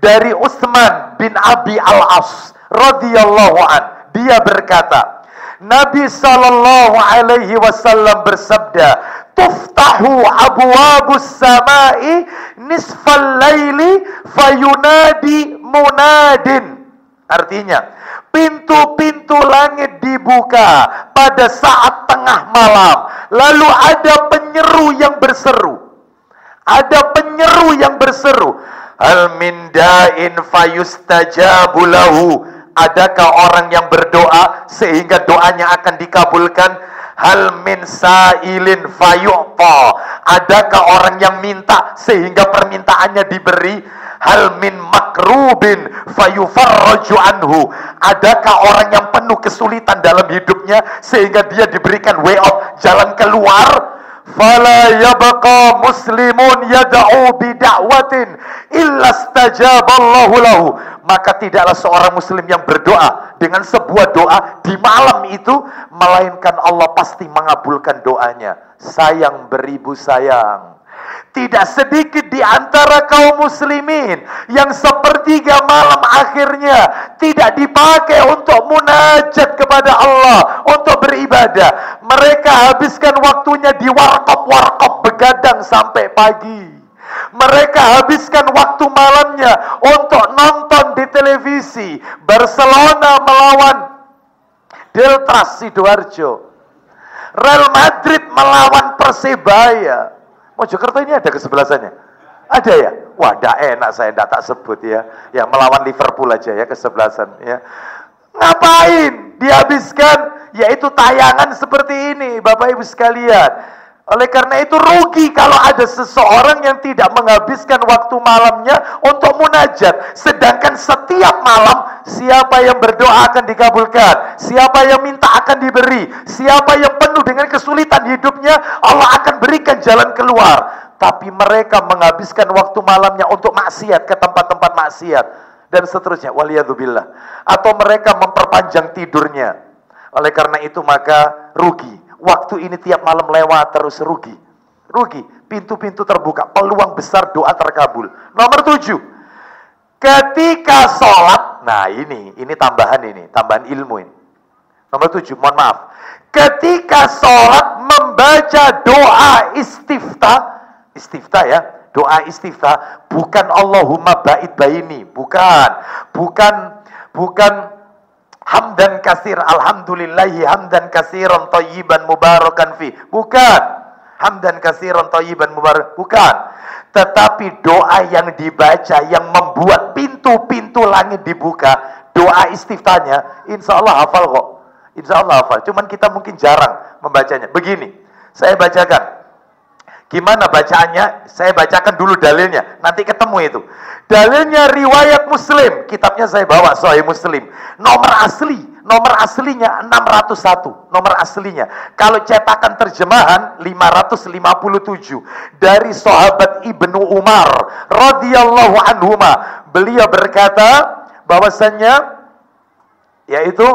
dari Utsman bin Abi Al-As radhiyallahu an. Dia berkata, Nabi sallallahu alaihi wasallam bersabda, tuftahu abwabus samai nisfal laili fayunadi munadin. Artinya, pintu-pintu langit dibuka pada saat tengah malam. Lalu ada penyeru yang berseru. Ada penyeru yang berseru. Hal min da'in fayustajabu lahu. Adakah orang yang berdoa sehingga doanya akan dikabulkan? Hal min sa'ilin fayu'ta. Adakah orang yang minta sehingga permintaannya diberi? Hal min makrubin fayufarraju anhu. Adakah orang yang penuh kesulitan dalam hidupnya sehingga dia diberikan way out, jalan keluar? Fala yabqa muslimun yad'u bida'watin illa istajaballahu lahu. Maka tidaklah seorang muslim yang berdoa dengan sebuah doa di malam itu, melainkan Allah pasti mengabulkan doanya. Sayang beribu sayang. Tidak sedikit di antara kaum muslimin yang sepertiga malam akhirnya tidak dipakai untuk munajat kepada Allah, untuk beribadah. Mereka habiskan waktunya di warkop-warkop begadang sampai pagi. Mereka habiskan waktu malamnya untuk nonton di televisi Barcelona melawan Deltras Sidoarjo, Real Madrid melawan Persebaya. Mojokerto ini ada kesebelasannya? Ada ya? Wah, tidak enak saya tidak tak sebut ya. Ya, melawan Liverpool aja ya kesebelasan ya. Ngapain dihabiskan? Yaitu tayangan seperti ini, Bapak Ibu sekalian. Oleh karena itu rugi kalau ada seseorang yang tidak menghabiskan waktu malamnya untuk munajat. Sedangkan setiap malam, siapa yang berdoa akan dikabulkan, siapa yang minta akan diberi, siapa yang penuh dengan kesulitan hidupnya, Allah akan berikan jalan keluar. Tapi mereka menghabiskan waktu malamnya untuk maksiat, ke tempat-tempat maksiat dan seterusnya, waliyadzubillah. Atau mereka memperpanjang tidurnya. Oleh karena itu maka rugi. Waktu ini tiap malam lewat terus, rugi. Rugi, pintu-pintu terbuka, peluang besar doa terkabul. Nomor 7, ketika sholat. Nah ini tambahan ilmu ini. Nomor 7, mohon maaf. Ketika sholat membaca doa istiftah ya, doa istiftah, bukan Allahumma ba'id baini, bukan hamdan kasir, alhamdulillahi hamdan kasiran thayyiban mubarakan fi. Bukan. Hamdan kasiran thayyiban mubarak. Bukan. Tetapi doa yang dibaca yang membuat pintu-pintu langit dibuka, doa istiftahnya, insya Allah hafal kok. Insya Allah hafal. Cuman kita mungkin jarang membacanya. Begini, saya bacakan. Gimana bacaannya? Saya bacakan dulu dalilnya. Nanti ketemu itu. Dalilnya riwayat Muslim. Kitabnya saya bawa, Sahih Muslim. Nomor aslinya 601. Nomor aslinya. Kalau cetakan terjemahan 557. Dari sahabat Ibnu Umar radhiyallahu anhuma. Beliau berkata bahwasannya yaitu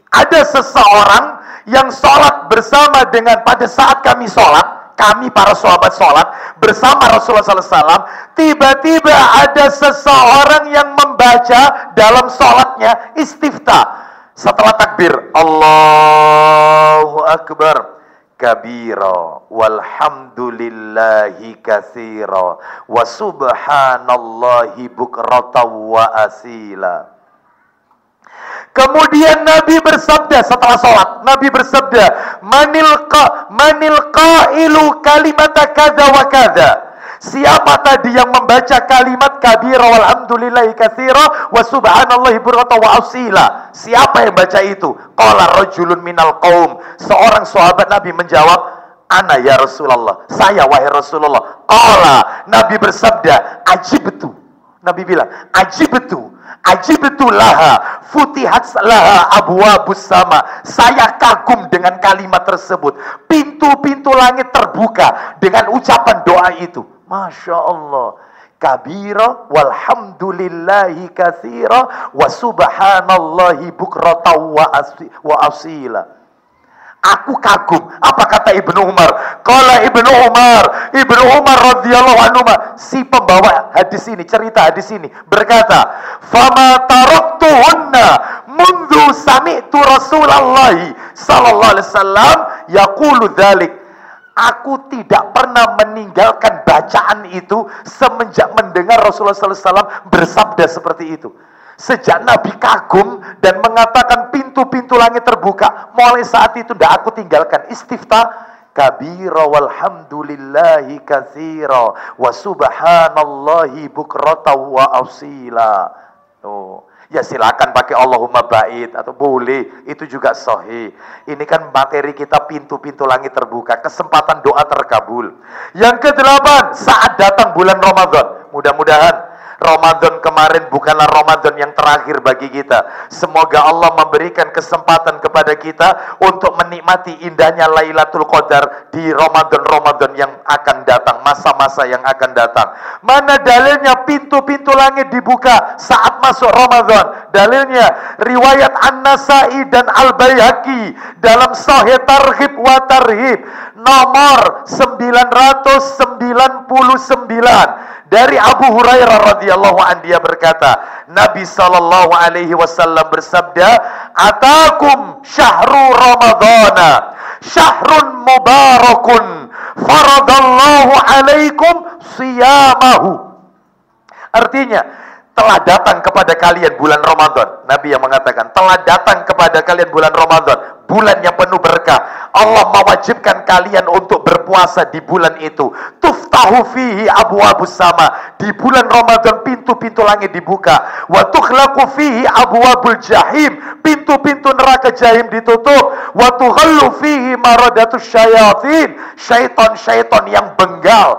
ada seseorang yang sholat bersama dengan, pada saat kami sholat, kami para sahabat sholat bersama Rasulullah SAW, tiba-tiba ada seseorang yang membaca dalam sholatnya istiftah. Setelah takbir, Allahu Akbar, kabira walhamdulillahi katsira wa subhanallahi bukratan wa asila. Kemudian Nabi bersabda setelah sholat, Nabi bersabda, manil qailu kalimata kadza wa kadza. Siapa tadi yang membaca kalimat kabira walhamdulillahi katsira wa subhanallahi bukratan wa asila? Siapa yang baca itu? Qala rajulun minal qaum. Seorang sahabat Nabi menjawab, ana ya Rasulullah, saya wahai Rasulullah. Qala, Nabi bersabda, ajibtu. Nabi bilang, ajibtu laha futihat laha abwabus sama. Saya kagum dengan kalimat tersebut. Pintu-pintu langit terbuka dengan ucapan doa itu. Masya Allah. Kabira walhamdulillahi katsira wa subhanallahi bukratan wa asila. Aku kagum. Apa kata Ibnu Umar? Qala Ibnu Umar radhiyallahu anhu, si pembawa hadis ini, cerita hadis ini, berkata, "Fama taraktuhunna mundu sami'tu Rasulullah sallallahu alaihi wasallam yaqulu dzalik." Aku tidak pernah meninggalkan bacaan itu semenjak mendengar Rasulullah sallallahu alaihi wasallam bersabda seperti itu. Sejak Nabi kagum dan mengatakan pintu-pintu langit terbuka, mulai saat itu tidak aku tinggalkan. Istiftah kabira walhamdulillahi katsira wa subhanallahi bukratan wa asila. Oh, ya silakan pakai Allahumma ba'id atau boleh, itu juga sahih. Ini kan materi kita pintu-pintu langit terbuka, kesempatan doa terkabul. Yang ke-8, saat datang bulan Ramadan. Mudah-mudahan Ramadan kemarin bukanlah Ramadan yang terakhir bagi kita. Semoga Allah memberikan kesempatan kepada kita untuk menikmati indahnya Lailatul Qadar di Ramadan-Ramadan yang akan datang, masa-masa yang akan datang. Mana dalilnya pintu-pintu langit dibuka saat masuk Ramadan? Dalilnya riwayat An-Nasa'i dan Al-Baihaqi dalam Sahih Targhib wa Tarhib nomor 999 dari Abu Hurairah radhiyallahu anhu, dia berkata, Nabi sallallahu alaihi wasallam bersabda, "Atakum syahru Ramadhana, syahrun mubarakun, faradallahu alaikum siyamahu." Artinya, telah datang kepada kalian bulan Ramadan. Nabi yang mengatakan, telah datang kepada kalian bulan Ramadan, bulan yang penuh berkah. Allah mewajibkan kalian untuk berpuasa di bulan itu. Tuftahu fihi abwabus sama. Di bulan Ramadan pintu-pintu langit dibuka. Wa tukhlaqu fihi abwabul jahim. Pintu-pintu neraka jahim ditutup. Wa tughallu fihi maradatus syayatin. Syaitan-syaitan yang bengal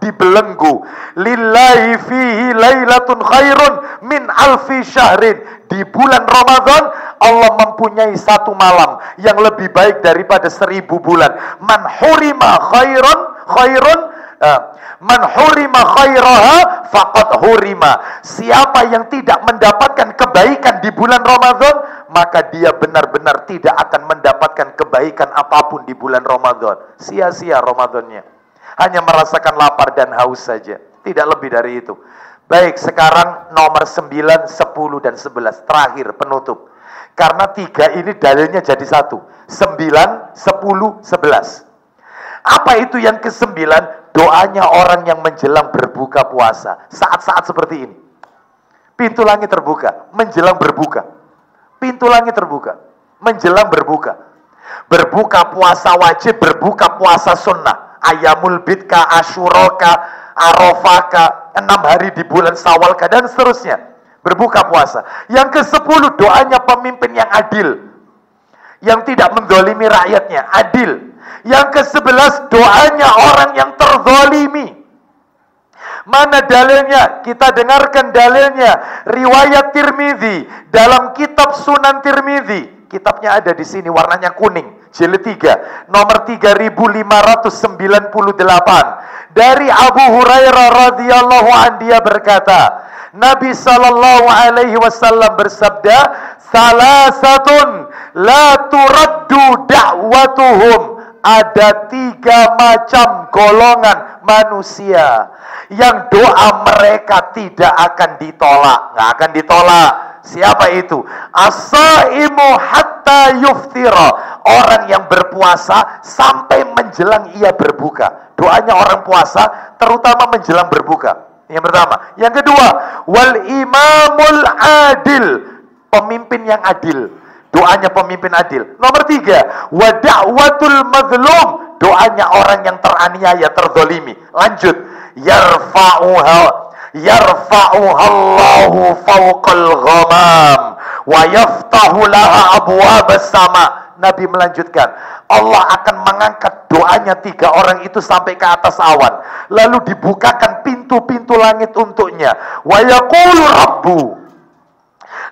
dibelenggu. Lillahi fihi lailatun khairun min alfi syahrin. Di bulan Ramadan Allah mempunyai satu malam yang lebih baik daripada 1000 bulan. Man hurima khairaha faqad hurima. Siapa yang tidak mendapatkan kebaikan di bulan Ramadan, maka dia benar-benar tidak akan mendapatkan kebaikan apapun di bulan Ramadan. Sia-sia Ramadannya. Hanya merasakan lapar dan haus saja. Tidak lebih dari itu. Baik, sekarang nomor 9, 10, dan 11. Terakhir, penutup. Karena 3 ini dalilnya jadi 1. 9, 10, 11. Apa itu yang ke-9? Doanya orang yang menjelang berbuka puasa. Saat-saat seperti ini. Pintu langit terbuka. Menjelang berbuka. Pintu langit terbuka. Menjelang berbuka. Berbuka puasa wajib, berbuka puasa sunnah. Ayamul bidka, asyuroka, Arafaka, 6 hari di bulan Syawal, dan seterusnya. Berbuka puasa. Yang ke-10, doanya pemimpin yang adil, yang tidak menzalimi rakyatnya, adil. Yang ke-11, doanya orang yang terzalimi. Mana dalilnya? Kita dengarkan dalilnya. Riwayat Tirmidzi dalam kitab Sunan Tirmidzi. Kitabnya ada di sini, warnanya kuning, jilid 3, nomor 3598. Dari Abu Hurairah radhiyallahu anhu, dia berkata, Nabi sallallahu alaihi wasallam bersabda, "Salasatun la turaddu da'watuhum." Ada 3 macam golongan manusia yang doa mereka tidak akan ditolak. Nggak akan ditolak. Siapa itu? As-saimu hatta yuftira. Orang yang berpuasa sampai menjelang ia berbuka. Doanya orang puasa terutama menjelang berbuka. Yang pertama. Yang kedua, wal imamul adil. Pemimpin yang adil. Doanya pemimpin adil. Nomor 3, wa da'watul mazlum. Doanya orang yang teraniaya, terzolimi. Lanjut. Yarfa'uhallahu fawqal ghamam wa yaftahu laha abwabas sama. Nabi melanjutkan, Allah akan mengangkat doanya 3 orang itu sampai ke atas awan, lalu dibukakan pintu-pintu langit untuknya. Wa yaqulu rabbu,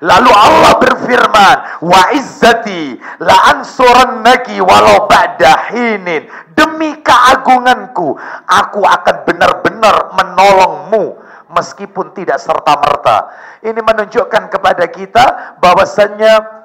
lalu Allah berfirman, wa izzati la ansurannaki walau ba'da hinin. Demi keagunganku, aku akan benar-benar menolongmu meskipun tidak serta-merta. Ini menunjukkan kepada kita bahwasannya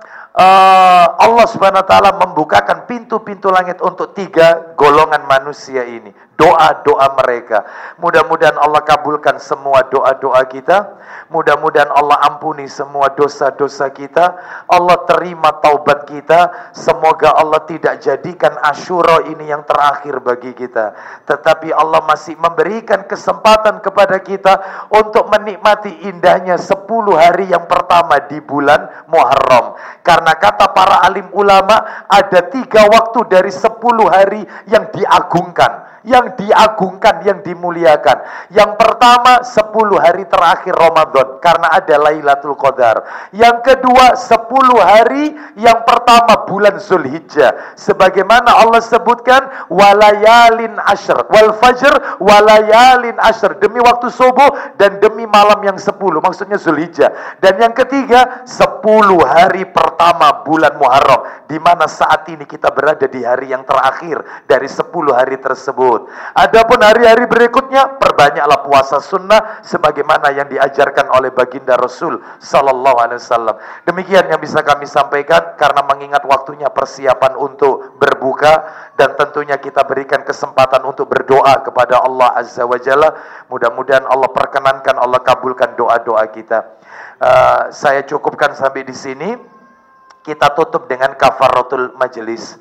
Allah Subhanahu wa taala membukakan pintu-pintu langit untuk 3 golongan manusia ini. Doa-doa mereka. Mudah-mudahan Allah kabulkan semua doa-doa kita. Mudah-mudahan Allah ampuni semua dosa-dosa kita. Allah terima taubat kita. Semoga Allah tidak jadikan Asyura ini yang terakhir bagi kita, tetapi Allah masih memberikan kesempatan kepada kita untuk menikmati indahnya 10 hari yang pertama di bulan Muharram. Karena kata para alim ulama, ada 3 waktu dari 10 hari yang diagungkan, yang dimuliakan. Yang pertama 10 hari terakhir Ramadan, karena ada Lailatul Qadar. Yang kedua 10 hari yang pertama bulan Zulhijjah, sebagaimana Allah sebutkan walayalin ashr wal fajr walayalin ashr, demi waktu subuh dan demi malam yang 10, maksudnya Zulhijjah. Dan yang ketiga 10 hari pertama bulan Muharram, di mana saat ini kita berada di hari yang terakhir dari 10 hari tersebut. Adapun hari-hari berikutnya, perbanyaklah puasa sunnah sebagaimana yang diajarkan oleh baginda Rasul sallallahu alaihi wasallam. Demikian yang bisa kami sampaikan, karena mengingat waktunya persiapan untuk berbuka, dan tentunya kita berikan kesempatan untuk berdoa kepada Allah Azza wa Jalla. Mudah-mudahan Allah perkenankan, Allah kabulkan doa-doa kita. Saya cukupkan sampai di sini. Kita tutup dengan kafaratul majlis.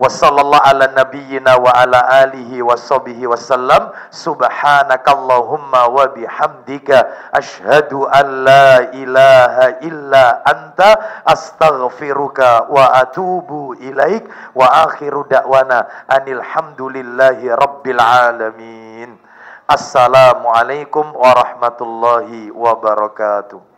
Wassallallahu ala nabiyyina wa ala alihi washabihi wasallam. Subhanakallahumma wa bihamdika asyhadu an la ilaha illa anta astaghfiruka wa atubu ilaik. Wa akhiru da'wana anil hamdulillahi rabbil alamin. Assalamualaikum warahmatullahi wabarakatuh.